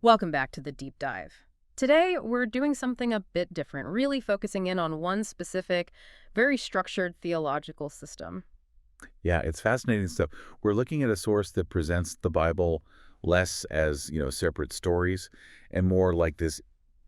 Welcome back to the deep dive. Today, we're doing something a bit different, really focusing in on one specific, very structured theological system. Yeah, it's fascinating stuff. We're looking at a source that presents the Bible less as, separate stories and more like this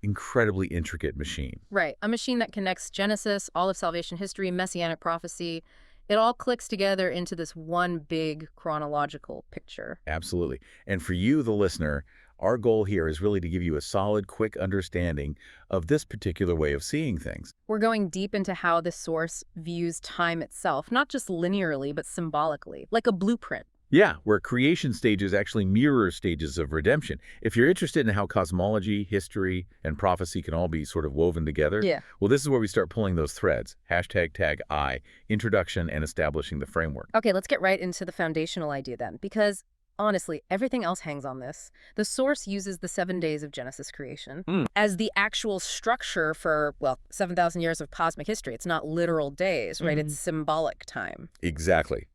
incredibly intricate machine. Right, a machine that connects Genesis, all of salvation history, messianic prophecy. It all clicks together into this one big chronological picture. Absolutely. And for you, the listener, our goal here is really to give you a solid, quick understanding of this particular way of seeing things. We're going deep into how this source views time itself, not just linearly, but symbolically, like a blueprint. Yeah, where creation stages actually mirror stages of redemption. If you're interested in how cosmology, history, and prophecy can all be sort of woven together, Yeah. well, this is where we start pulling those threads. Hashtag tag I, introduction and establishing the framework. Okay, let's get right into the foundational idea then, because honestly, everything else hangs on this. The source uses the 7 days of Genesis creation as the actual structure for, well, 7,000 years of cosmic history. It's not literal days, right? It's symbolic time. Exactly.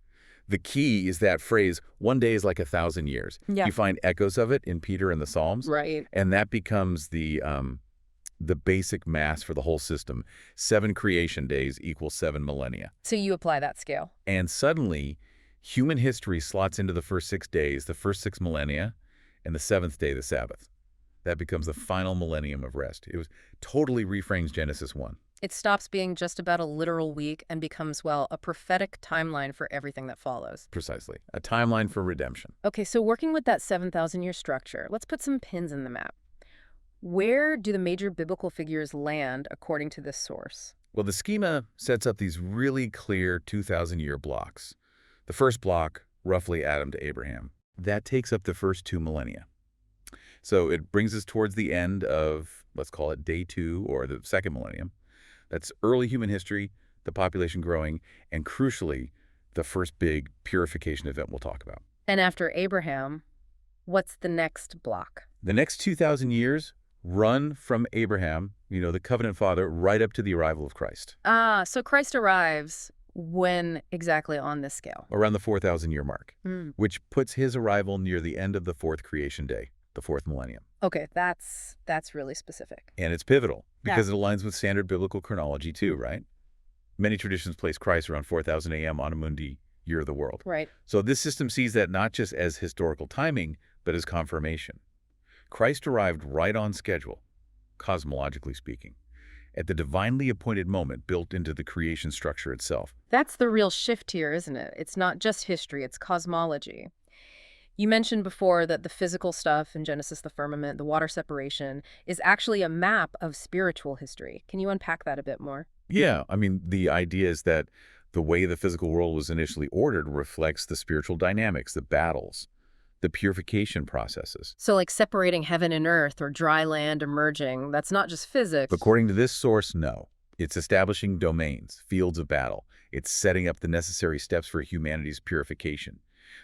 The key is that phrase, 1 day is like 1,000 years. Yeah. You find echoes of it in Peter and the Psalms, Right. and that becomes the basic mass for the whole system. 7 creation days equals 7 millennia. So you apply that scale. And suddenly, human history slots into the first 6 days, the first 6 millennia, and the 7th day, the Sabbath. That becomes the final millennium of rest. It was totally reframes Genesis 1. It stops being just about a literal week and becomes, well, a prophetic timeline for everything that follows. Precisely. A timeline for redemption. Okay, so working with that 7,000-year structure, let's put some pins in the map. Where do the major biblical figures land according to this source? Well, the schema sets up these really clear 2,000-year blocks. The first block, roughly Adam to Abraham, that takes up the first 2 millennia. So it brings us towards the end of, let's call it day 2 or the second millennium. That's early human history, the population growing, and crucially, the first big purification event we'll talk about. And after Abraham, what's the next block? The next 2,000 years run from Abraham, the covenant father, right up to the arrival of Christ. So Christ arrives when exactly on this scale? Around the 4,000-year mark, which puts his arrival near the end of the 4th creation day, the 4th millennium. Okay, that's really specific. And it's pivotal because it aligns with standard biblical chronology too, right? Many traditions place Christ around 4,000 a.m. Anno Mundi, year of the world. Right. So this system sees that not just as historical timing, but as confirmation. Christ arrived right on schedule, cosmologically speaking, at the divinely appointed moment built into the creation structure itself. That's the real shift here, isn't it? It's not just history, it's cosmology. You mentioned before that the physical stuff in Genesis, the firmament, the water separation, is actually a map of spiritual history. Can you unpack that a bit more? Yeah, the idea is that the way the physical world was initially ordered reflects the spiritual dynamics, the battles, the purification processes. So like separating heaven and earth or dry land emerging, that's not just physics. According to this source, no. It's establishing domains, fields of battle. It's setting up the necessary steps for humanity's purification.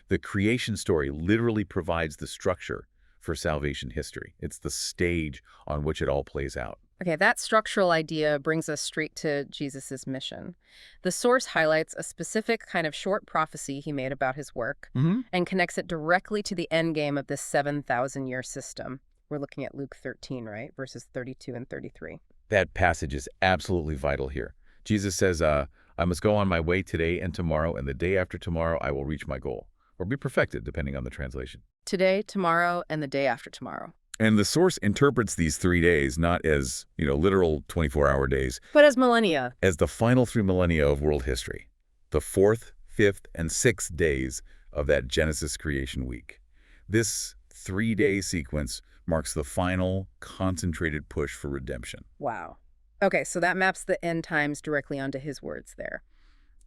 The creation story literally provides the structure for salvation history. It's the stage on which it all plays out. Okay, that structural idea brings us straight to Jesus's mission. The source highlights a specific kind of short prophecy he made about his work and connects it directly to the end game of this 7,000-year system. We're looking at Luke 13, right? Verses 32 and 33. That passage is absolutely vital here. Jesus says, I must go on my way today and tomorrow, and the day after tomorrow I will reach my goal. Or be perfected, depending on the translation. Today, tomorrow, and the day after tomorrow. And the source interprets these 3 days not as, literal 24-hour days, But as millennia. as the final 3 millennia of world history, the 4th, 5th, and 6th days of that Genesis creation week. This 3-day sequence marks the final, concentrated push for redemption. Wow. Okay, so that maps the end times directly onto his words there.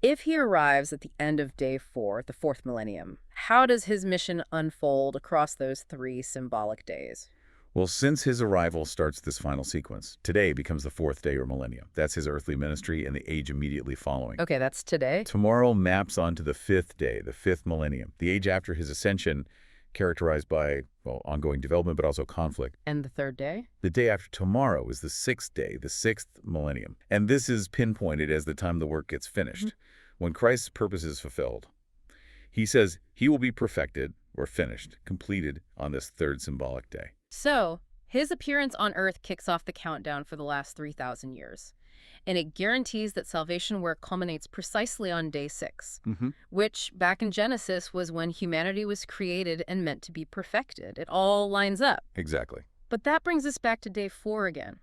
If he arrives at the end of day 4, the 4th millennium, how does his mission unfold across those 3 symbolic days? Well, since his arrival starts this final sequence, today becomes the 4th day or millennium. That's his earthly ministry and the age immediately following. Okay, that's today. Tomorrow maps onto the 5th day, the 5th millennium, the age after his ascension, characterized by, ongoing development, but also conflict. And the 3rd day? The day after tomorrow is the 6th day, the 6th millennium. And this is pinpointed as the time the work gets finished, when Christ's purpose is fulfilled. He says he will be perfected, or finished, completed on this 3rd symbolic day. So, his appearance on Earth kicks off the countdown for the last 3,000 years. And it guarantees that salvation work culminates precisely on day 6, which, back in Genesis, was when humanity was created and meant to be perfected. It all lines up. Exactly. But that brings us back to day 4 again.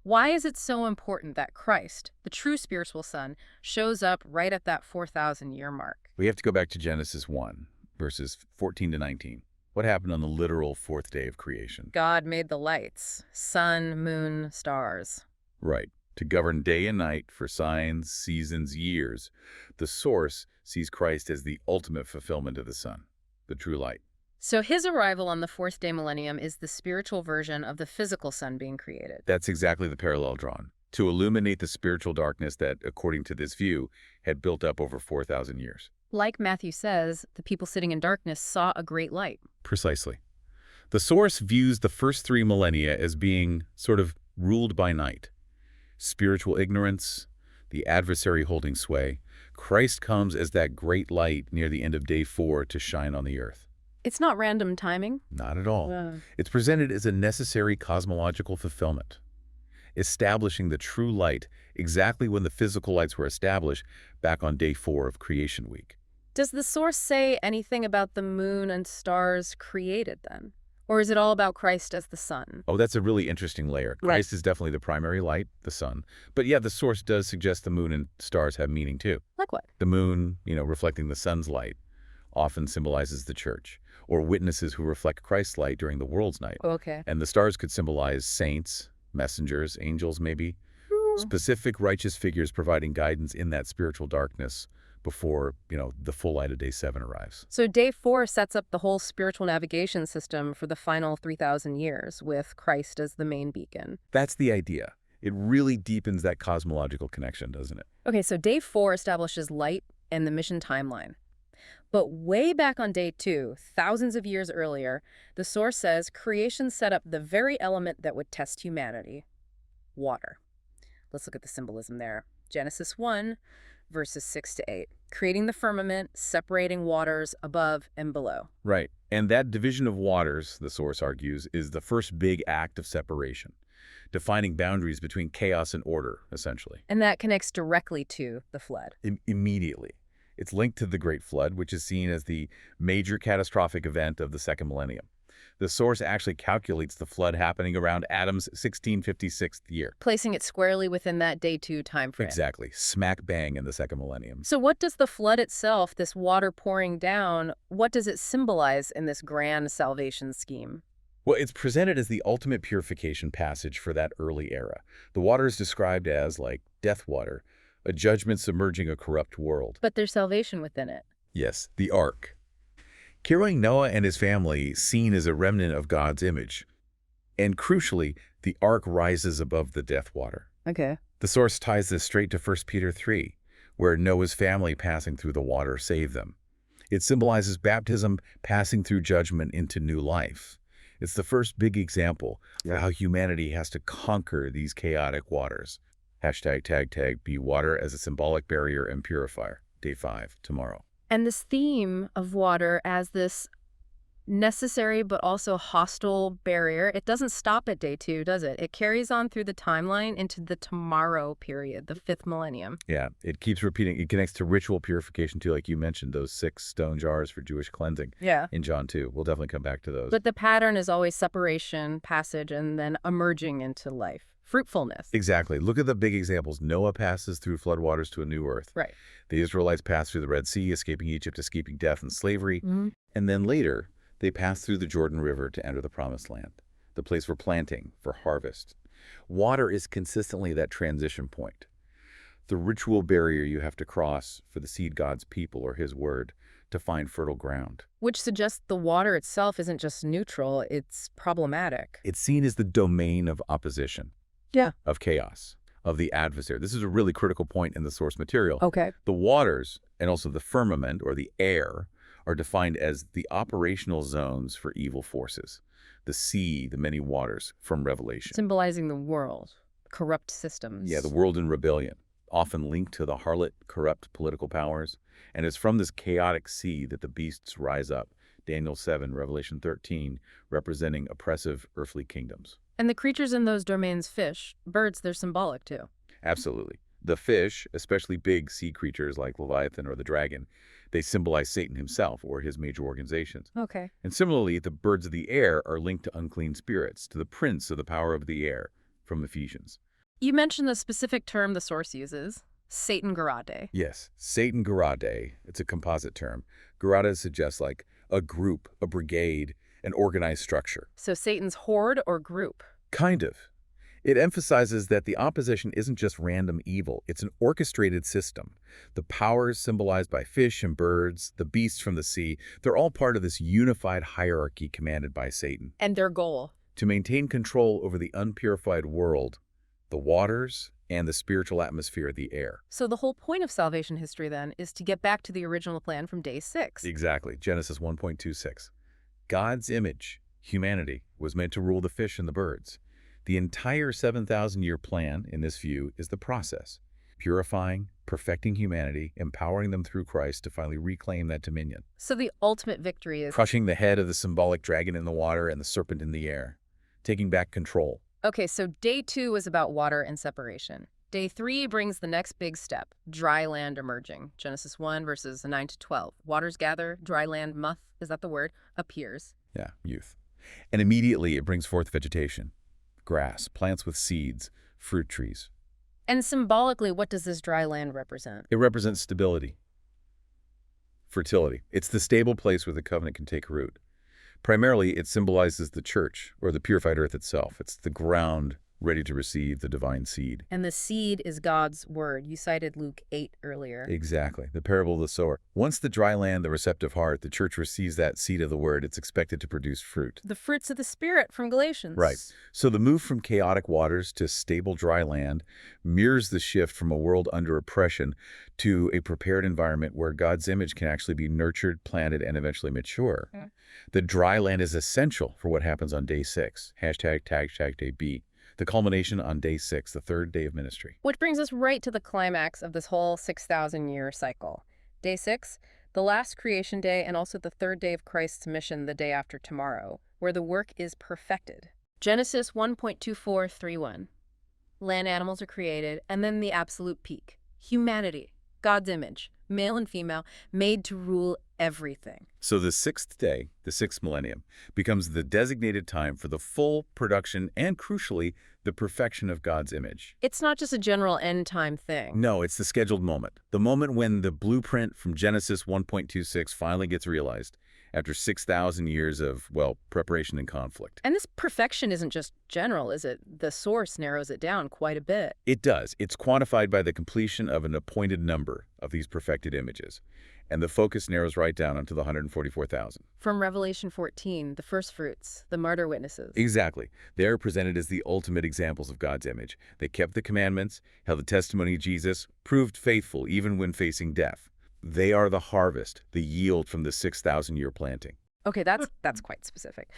Why is it so important that Christ, the true spiritual Son, shows up right at that 4,000-year mark? We have to go back to Genesis 1, verses 14 to 19. What happened on the literal fourth day of creation? God made the lights, sun, moon, stars. Right. To govern day and night for signs, seasons, years, the source sees Christ as the ultimate fulfillment of the sun, the true light. So his arrival on the 4th day millennium is the spiritual version of the physical sun being created. That's exactly the parallel drawn, to illuminate the spiritual darkness that, according to this view, had built up over 4,000 years. Like Matthew says, the people sitting in darkness saw a great light. Precisely. The source views the first 3 millennia as being sort of ruled by night. Spiritual ignorance, the adversary holding sway. Christ comes as that great light near the end of day 4 to shine on the earth. It's not random timing? Not at all. It's presented as a necessary cosmological fulfillment, establishing the true light exactly when the physical lights were established back on day 4 of creation week. Does the source say anything about the moon and stars created then? Or is it all about Christ as the sun? Oh, that's a really interesting layer. Right. Christ is definitely the primary light, the sun. But yeah, the source does suggest the moon and stars have meaning too. Like what? The moon, reflecting the sun's light, often symbolizes the church, or witnesses who reflect Christ's light during the world's night. Okay. And the stars could symbolize saints, messengers, angels maybe. Specific righteous figures providing guidance in that spiritual darkness before, the full light of day 7 arrives. So day 4 sets up the whole spiritual navigation system for the final 3,000 years, with Christ as the main beacon. That's the idea. It really deepens that cosmological connection, doesn't it? Okay, so day 4 establishes light and the mission timeline. But way back on day 2, thousands of years earlier, the source says creation set up the very element that would test humanity: water. Let's look at the symbolism there. Genesis 1, verses 6 to 8. Creating the firmament, separating waters above and below. Right. And that division of waters, the source argues, is the first big act of separation, defining boundaries between chaos and order, essentially. And that connects directly to the flood. Immediately. It's linked to the Great Flood, which is seen as the major catastrophic event of the second millennium. The source actually calculates the flood happening around Adam's 1656th year. Placing it squarely within that day 2 time frame. Exactly. Smack bang in the second millennium. So what does the flood itself, this water pouring down, what does it symbolize in this grand salvation scheme? Well, it's presented as the ultimate purification passage for that early era. The water is described as, like, death water, a judgment submerging a corrupt world. But there's salvation within it. Yes, the ark. Carrying Noah and his family seen as a remnant of God's image. And crucially, the ark rises above the death water. Okay. The source ties this straight to 1 Peter 3, where Noah's family passing through the water saved them. It symbolizes baptism passing through judgment into new life. It's the first big example of how humanity has to conquer these chaotic waters. #tag be water as a symbolic barrier and purifier. Day 5, tomorrow. And this theme of water as this necessary but also hostile barrier, it doesn't stop at day 2, does it? It carries on through the timeline into the tomorrow period, the 5th millennium. Yeah, it keeps repeating. It connects to ritual purification too, like you mentioned, those 6 stone jars for Jewish cleansing in John 2. We'll definitely come back to those. But the pattern is always separation, passage, and then emerging into life. Fruitfulness. Exactly. Look at the big examples. Noah passes through floodwaters to a new earth. Right. The Israelites pass through the Red Sea, escaping Egypt, escaping death and slavery. And then later, they pass through the Jordan River to enter the Promised Land, the place for planting, for harvest. Water is consistently that transition point, the ritual barrier you have to cross for the seed God's people or his word to find fertile ground. Which suggests the water itself isn't just neutral, it's problematic. It's seen as the domain of opposition. Of chaos, of the adversary. This is a really critical point in the source material. Okay. The waters and also the firmament or the air are defined as the operational zones for evil forces. The sea, the many waters from Revelation. Symbolizing the world, corrupt systems. Yeah, the world in rebellion, often linked to the harlot, corrupt political powers. And it's from this chaotic sea that the beasts rise up Daniel 7, Revelation 13, representing oppressive earthly kingdoms. And the creatures in those domains, fish, birds, they're symbolic too. Absolutely. The fish, especially big sea creatures like Leviathan or the dragon, they symbolize Satan himself or his major organizations. Okay. And similarly, the birds of the air are linked to unclean spirits, to the prince of the power of the air, from Ephesians. You mentioned the specific term the source uses, Satan Garade. Yes, Satan Garade. It's a composite term. Garade suggests like a group, a brigade, an organized structure. So Satan's horde or group? Kind of. It emphasizes that the opposition isn't just random evil, it's an orchestrated system. The powers symbolized by fish and birds, the beasts from the sea, they're all part of this unified hierarchy commanded by Satan. And their goal? To maintain control over the unpurified world, the waters, and the spiritual atmosphere of the air. So the whole point of salvation history, then, is to get back to the original plan from day 6. Exactly. Genesis 1.26. God's image, humanity, was meant to rule the fish and the birds. The entire 7,000-year plan, in this view, is the process, purifying, perfecting humanity, empowering them through Christ to finally reclaim that dominion. So the ultimate victory is... Crushing the head of the symbolic dragon in the water and the serpent in the air. Taking back control. Okay, so day 2 was about water and separation. Day 3 brings the next big step, dry land emerging. Genesis 1, verses 9 to 12. Waters gather, dry land, muth, is that the word, appears. Yeah, youth. And immediately it brings forth vegetation. Grass, plants with seeds, fruit trees. And symbolically, what does this dry land represent? It represents stability, fertility. It's the stable place where the covenant can take root. Primarily, it symbolizes the church, or the purified earth itself. It's the ground ready to receive the divine seed. And the seed is God's word. You cited Luke 8 earlier. Exactly. The parable of the sower. Once the dry land, the receptive heart, the church receives that seed of the word, it's expected to produce fruit. The fruits of the Spirit from Galatians. Right. So the move from chaotic waters to stable dry land mirrors the shift from a world under oppression to a prepared environment where God's image can actually be nurtured, planted, and eventually mature. Yeah. The dry land is essential for what happens on day 6. Hashtag day B. The culmination on day 6, the third day of ministry. Which brings us right to the climax of this whole 6,000-year cycle. Day 6, the last creation day, and also the third day of Christ's mission, the day after tomorrow, where the work is perfected. Genesis 1.2431. Land animals are created, and then the absolute peak. Humanity, God's image, male and female, made to rule everything. So the 6th day, the 6th millennium, becomes the designated time for the full production and, crucially, the perfection of God's image. It's not just a general end-time thing. No, it's the scheduled moment. The moment when the blueprint from Genesis 1.26 finally gets realized after 6,000 years of, well, preparation and conflict. And this perfection isn't just general, is it? The source narrows it down quite a bit. It does. It's quantified by the completion of an appointed number of these perfected images. And the focus narrows right down onto the 144,000. From Revelation 14, the first fruits, the martyr witnesses. Exactly. They're presented as the ultimate examples of God's image. They kept the commandments, held the testimony of Jesus, proved faithful even when facing death. They are the harvest, the yield from the 6,000-year planting. Okay, that's quite specific.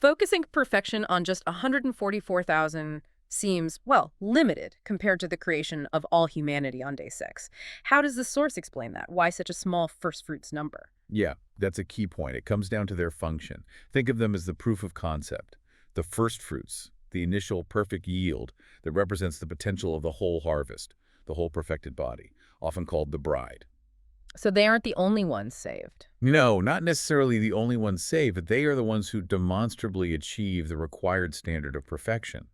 Focusing perfection on just 144,000 seems, well, limited compared to the creation of all humanity on day 6. How does the source explain that? Why such a small first fruits number? Yeah, that's a key point. It comes down to their function. Think of them as the proof of concept, the first fruits, the initial perfect yield that represents the potential of the whole harvest, the whole perfected body, often called the bride. So they aren't the only ones saved. No, not necessarily the only ones saved, but they are the ones who demonstrably achieve the required standard of perfection.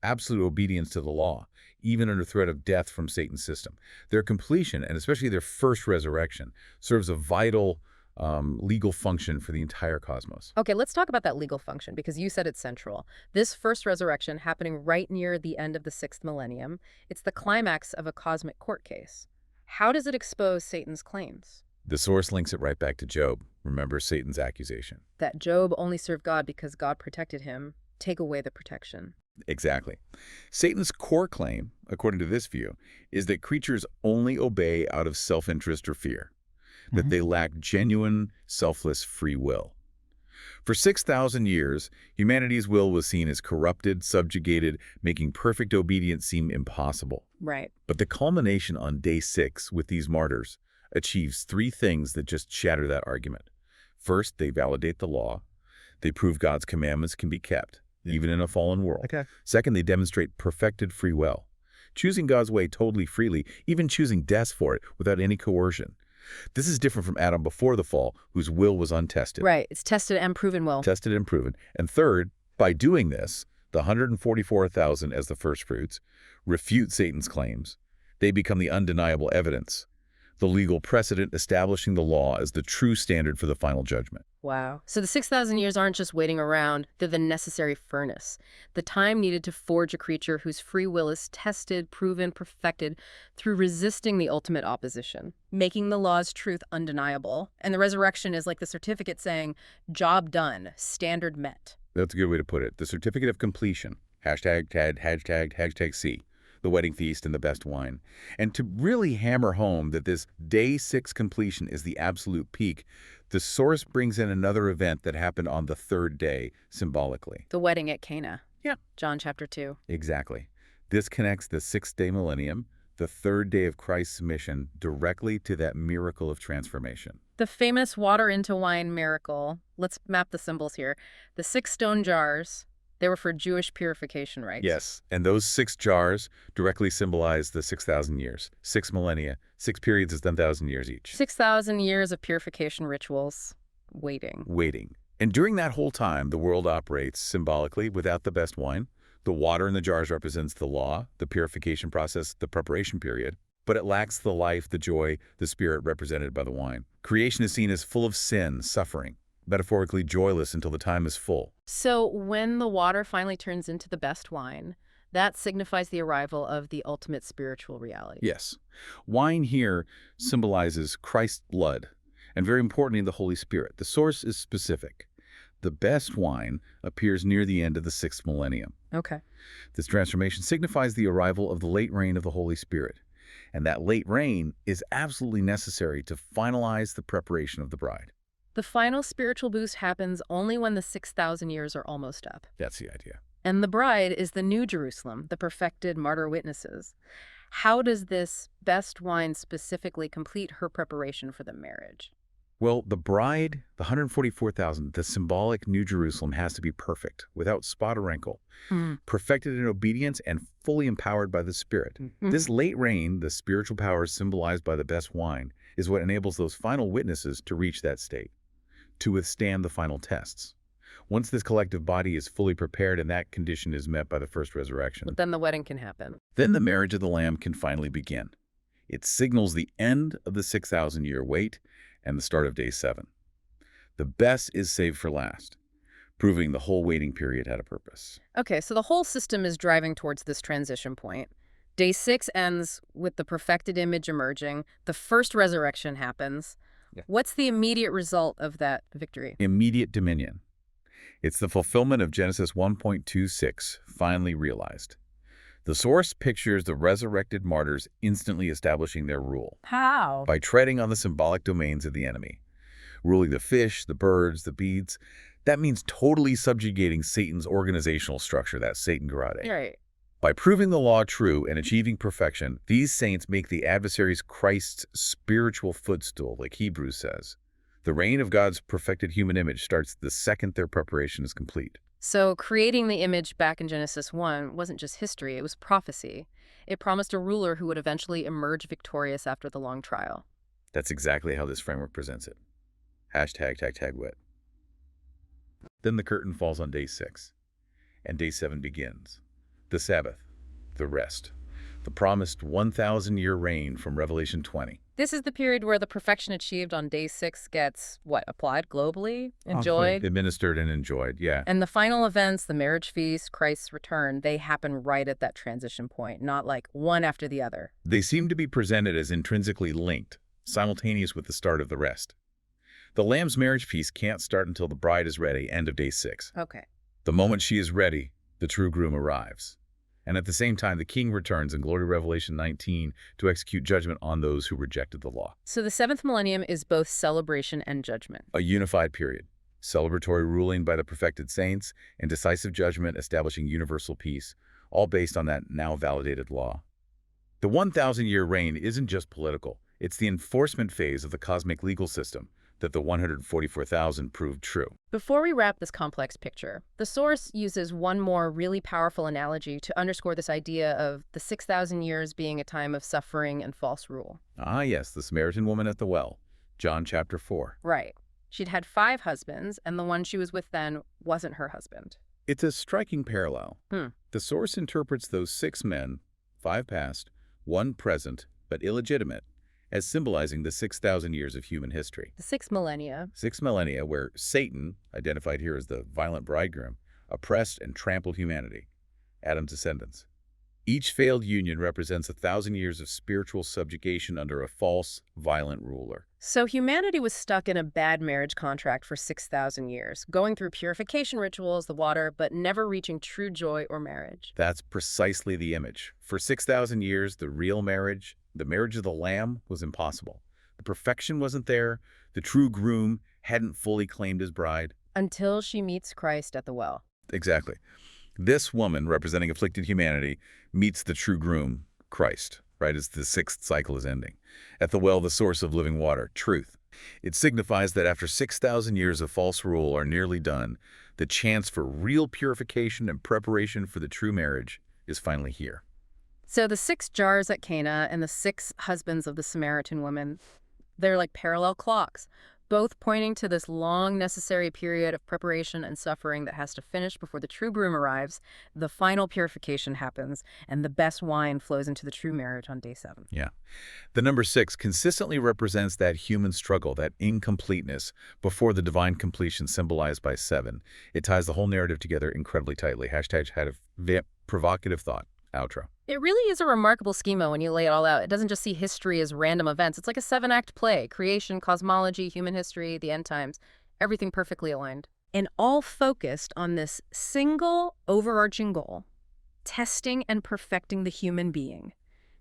Absolute obedience to the law, even under threat of death from Satan's system. Their completion, and especially their first resurrection, serves a vital legal function for the entire cosmos. Okay, let's talk about that legal function, because you said it's central. This first resurrection happening right near the end of the 6th millennium, it's the climax of a cosmic court case. How does it expose Satan's claims? The source links it right back to Job. Remember Satan's accusation. That Job only served God because God protected him. Take away the protection. Exactly. Satan's core claim, according to this view, is that creatures only obey out of self-interest or fear, that they lack genuine, selfless free will. For 6,000 years, humanity's will was seen as corrupted, subjugated, making perfect obedience seem impossible. Right. But the culmination on day 6 with these martyrs achieves 3 things that just shatter that argument. First, they validate the law. They prove God's commandments can be kept, even in a fallen world. Okay. Second, they demonstrate perfected free will, choosing God's way totally freely, even choosing death for it without any coercion. This is different from Adam before the fall, whose will was untested. Right. It's tested and proven will. Tested and proven. And third, by doing this, the 144,000 as the first fruits refute Satan's claims. They become the undeniable evidence, the legal precedent establishing the law as the true standard for the final judgment. Wow. So the 6,000 years aren't just waiting around. They're the necessary furnace, the time needed to forge a creature whose free will is tested, proven, perfected through resisting the ultimate opposition, making the law's truth undeniable. And the resurrection is like the certificate saying, job done, standard met. That's a good way to put it. The certificate of completion. Hashtag C. The wedding feast and the best wine. And to really hammer home that this day 6 completion is the absolute peak, the source brings in another event that happened on the third day, symbolically. The wedding at Cana. Yeah. John chapter 2. Exactly. This connects the 6th-day millennium, the third day of Christ's mission, directly to that miracle of transformation. The famous water into wine miracle. Let's map the symbols here. The 6 stone jars, they were for Jewish purification rites. Yes, and those 6 jars directly symbolize the 6,000 years, 6 millennia, 6 periods is 10,000 years each. 6,000 years of purification rituals, waiting. And during that whole time, the world operates symbolically without the best wine. The water in the jars represents the law, the purification process, the preparation period. But it lacks the life, the joy, the spirit represented by the wine. Creation is seen as full of sin, suffering, metaphorically joyless until the time is full. So when the water finally turns into the best wine, that signifies the arrival of the ultimate spiritual reality. Yes. Wine here symbolizes Christ's blood, and very importantly, the Holy Spirit. The source is specific. The best wine appears near the end of the 6th millennium. Okay. This transformation signifies the arrival of the late reign of the Holy Spirit. And that late rain is absolutely necessary to finalize the preparation of the bride. The final spiritual boost happens only when the 6,000 years are almost up. That's the idea. And the bride is the new Jerusalem, the perfected martyr witnesses. How does this best wine specifically complete her preparation for the marriage? Well, the bride, the 144,000, the symbolic New Jerusalem has to be perfect, without spot or wrinkle, perfected in obedience and fully empowered by the Spirit. This late rain, the spiritual power symbolized by the best wine, is what enables those final witnesses to reach that state, to withstand the final tests. Once this collective body is fully prepared and that condition is met by the first resurrection, But then the wedding can happen. then the marriage of the Lamb can finally begin. It signals the end of the 6,000-year wait and the start of day 7. The best is saved for last, proving the whole waiting period had a purpose. Okay, so the whole system is driving towards this transition point. Day 6 ends with the perfected image emerging. The first resurrection happens. Yeah. What's the immediate result of that victory? Immediate dominion. It's the fulfillment of Genesis 1.26, finally realized. The source pictures the resurrected martyrs instantly establishing their rule How? by treading on the symbolic domains of the enemy, ruling the fish, the birds, the beasts. That means totally subjugating Satan's organizational structure, that Satan Garade. Right. By proving the law true and achieving perfection, these saints make the adversaries Christ's spiritual footstool, like Hebrews says. The reign of God's perfected human image starts the second their preparation is complete. So creating the image back in Genesis 1 wasn't just history, it was prophecy. It promised a ruler who would eventually emerge victorious after the long trial. That's exactly how this framework presents it. #wit. Then the curtain falls on day 6, and day 7 begins. The Sabbath, the rest, the promised 1,000-year reign from Revelation 20. This is the period where the perfection achieved on day 6 gets, applied globally, enjoyed? Administered and enjoyed, yeah. And the final events, the marriage feast, Christ's return, they happen right at that transition point, not like one after the other. They seem to be presented as intrinsically linked, simultaneous with the start of the rest. The Lamb's marriage feast can't start until the bride is ready, end of day 6. Okay. The moment she is ready, the true groom arrives. And at the same time, the king returns in Glory Revelation 19 to execute judgment on those who rejected the law. So the 7th millennium is both celebration and judgment. A unified period, celebratory ruling by the perfected saints, and decisive judgment establishing universal peace, all based on that now validated law. The 1,000-year reign isn't just political. It's the enforcement phase of the cosmic legal system, that the 144,000 proved true. Before we wrap this complex picture, the source uses one more really powerful analogy to underscore this idea of the 6,000 years being a time of suffering and false rule. Ah, yes, the Samaritan woman at the well, John chapter 4. Right. She'd had 5 husbands, and the one she was with then wasn't her husband. It's a striking parallel. Hmm. The source interprets those 6 men, 5 past, 1 present, but illegitimate, as symbolizing the 6,000 years of human history. The 6 millennia. 6 millennia where Satan, identified here as the violent bridegroom, oppressed and trampled humanity, Adam's descendants. Each failed union represents 1,000 years of spiritual subjugation under a false, violent ruler. So humanity was stuck in a bad marriage contract for 6,000 years, going through purification rituals, the water, but never reaching true joy or marriage. That's precisely the image. For 6,000 years, the real marriage, the marriage of the Lamb, was impossible. The perfection wasn't there. The true groom hadn't fully claimed his bride. Until she meets Christ at the well. Exactly. This woman, representing afflicted humanity, meets the true groom, Christ, right as the 6th cycle is ending. At the well, the source of living water, truth. It signifies that after 6,000 years of false rule are nearly done, the chance for real purification and preparation for the true marriage is finally here. So the 6 jars at Cana and the 6 husbands of the Samaritan woman, they're like parallel clocks, both pointing to this long necessary period of preparation and suffering that has to finish before the true groom arrives, the final purification happens, and the best wine flows into the true marriage on day 7. Yeah. The number 6 consistently represents that human struggle, that incompleteness, before the divine completion symbolized by 7. It ties the whole narrative together incredibly tightly. Hashtag had a provocative thought. Outro. It really is a remarkable schema when you lay it all out. It doesn't just see history as random events. It's like a 7-act play. Creation, cosmology, human history, the end times. Everything perfectly aligned. And all focused on this single overarching goal. Testing and perfecting the human being.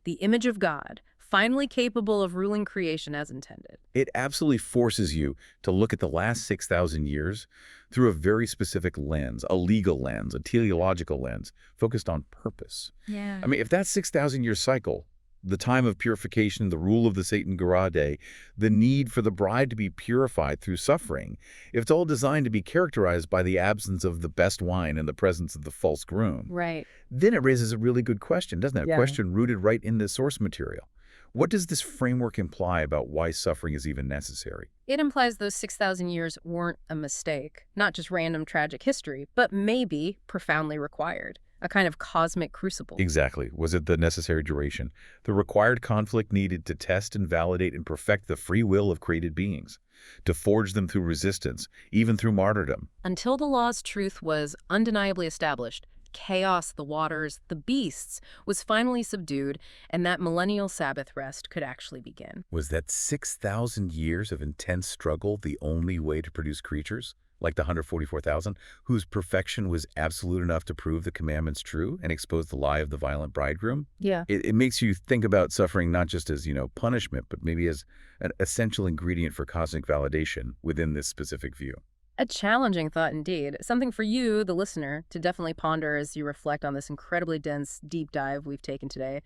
The image of God, finally capable of ruling creation as intended. It absolutely forces you to look at the last 6,000 years through a very specific lens, a legal lens, a teleological lens, focused on purpose. Yeah. I mean, if that 6,000-year cycle, the time of purification, the rule of the Satan Garade, the need for the bride to be purified through suffering, if it's all designed to be characterized by the absence of the best wine and the presence of the false groom, Right. then it raises a really good question, doesn't it? Yeah. A question rooted right in the source material. What does this framework imply about why suffering is even necessary? It implies those 6,000 years weren't a mistake, not just random tragic history, but maybe profoundly required. A kind of cosmic crucible. Exactly. Was it the necessary duration? The required conflict needed to test and validate and perfect the free will of created beings, to forge them through resistance, even through martyrdom. Until the law's truth was undeniably established, chaos, the waters, the beasts, was finally subdued, and that millennial Sabbath rest could actually begin. Was that 6,000 years of intense struggle the only way to produce creatures, like the 144,000, whose perfection was absolute enough to prove the commandments true and expose the lie of the violent bridegroom? Yeah. It makes you think about suffering not just as, punishment, but maybe as an essential ingredient for cosmic validation within this specific view. A challenging thought indeed. Something for you, the listener, to definitely ponder as you reflect on this incredibly dense, deep dive we've taken today.